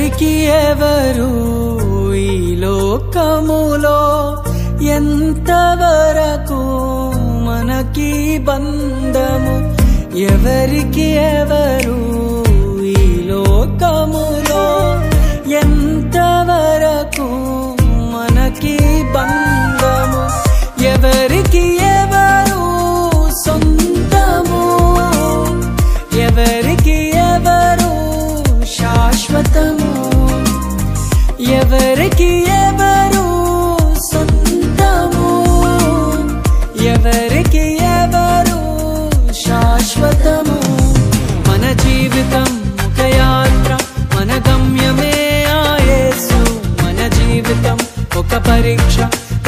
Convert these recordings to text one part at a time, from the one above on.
ఎవరికి ఎవరు ఈ లోకములో ఎంతవరకు మనకి బంధము ఎవరికి ఎవరు ఈ లోకములో ఎంతవరకు మనకి బంధము ఎవరికి ఎవరు సొంతము ఎవరికి ఎవరు శాశ్వతము ఎవరికి ఎవరు సొంతము ఎవరికి ఎవరు శాశ్వతము మన జీవితం ఒక యాత్ర మన గమ్యమే ఆ యేసు మన జీవితం ఒక పరీక్ష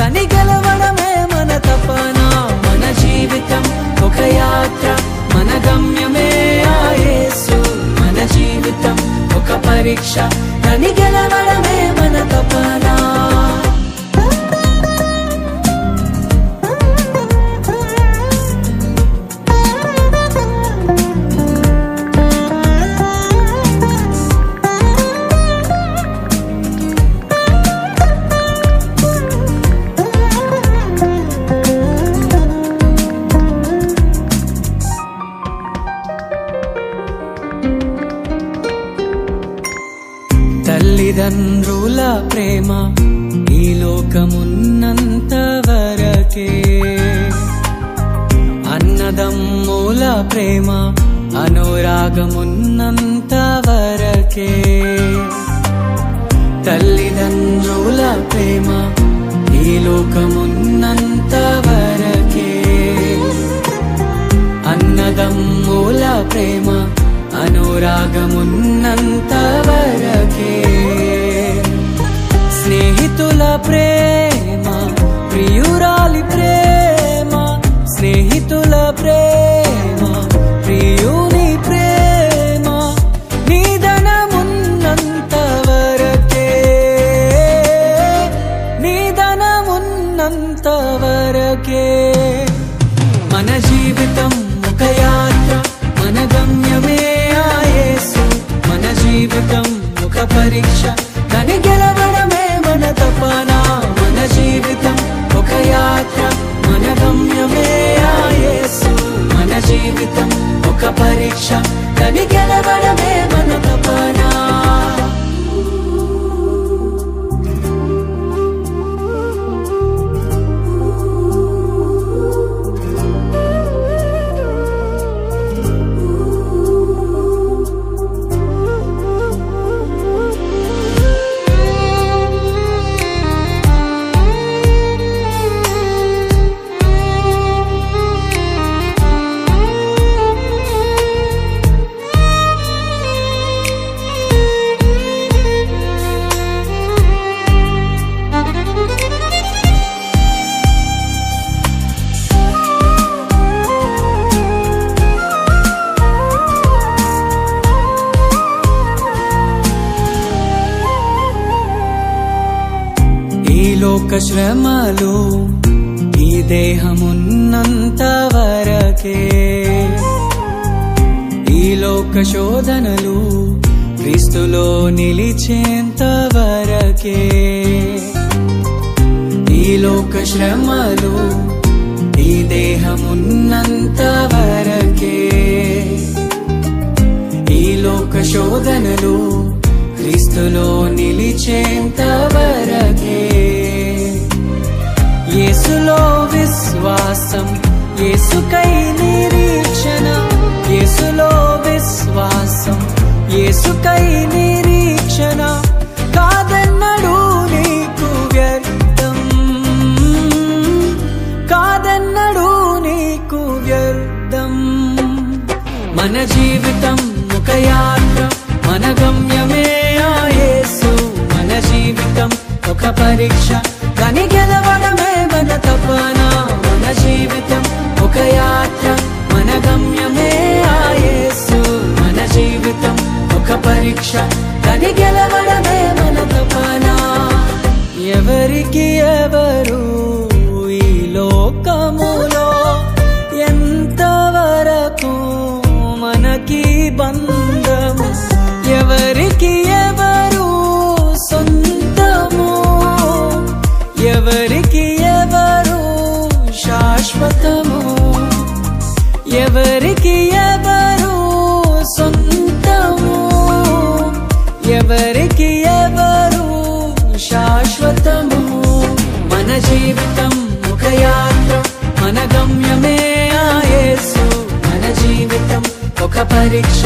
కని గెలవడమే మన తపన మన జీవితం ఒక యాత్ర మన గమ్యమే ఆ యేసు మన జీవితం ఒక పరీక్ష కని గెలవడమే మన తపన తల్లిదండ్రుల ప్రేమ ఈ లోకమున్నంత వరకే అన్నదమ్ముల ప్రేమ అనురాగమున్నంత వరకే తల్లిదండ్రుల ప్రేమ ఈ లోకమున్నంత వరకే అన్నదమ్ముల ప్రేమ అనురాగమున్నంత వరకే స్నేహితుల ప్రేమ ప్రియురాలి ప్రేమ స్నేహితుల ప్రేమ ప్రియుని ప్రేమ నిధనమున్నంత వరకే నిధనమున్నంత వరకే మన జీవితం ఒక యాత్ర మన గమ్యమే ఆ యేసు మన జీవితం ఒక పరీక్ష కని గెలవడమే మన తపన మన జీవితం ఒక యాత్ర మన గమ్యమే ఆ యేసు మన జీవితం ఒక పరీక్ష కని గెలవడమే మన తపన లోక శ్రమలు ఈ దేహమున్నంత వరకే ఈ లోక శోధనలు క్రీస్తులో నిలిచేంత వరకే ఈ లోక శ్రమలు ఈ దేహమున్నంత వరకే ఈ లోక శోధనలు క్రీస్తులో నిలిచేంత వరకే యేసులో విశ్వాసం యేసుకై నిరీక్షణ యేసులో విశ్వాసం యేసుకై నిరీక్షణ కాదన్నడు నీకు వ్యర్థం కాదన్నడు నీకు వ్యర్థం మన జీవితం ఒక యాత్ర మన గమ్యమే ఆ యేసు మన జీవితం ఒక పరీక్ష కని గెలవడమే మన తపన మన జీవితం ఒక యాత్ర మన గమ్యమే ఆ యేసు మన జీవితం ఒక పరీక్ష కని గెలవడమే మన తపన ఎవరికి ఎవరు ఈ లోకములో ఎంతవరకు మనకి బంధము ఎవరికి ఎవరు ఎవరికి ఎవరు శాశ్వతము. మన జీవితం ఒక యాత్ర, మన గమ్యమే ఆ యేసు. మన జీవితం ఒక పరీక్ష,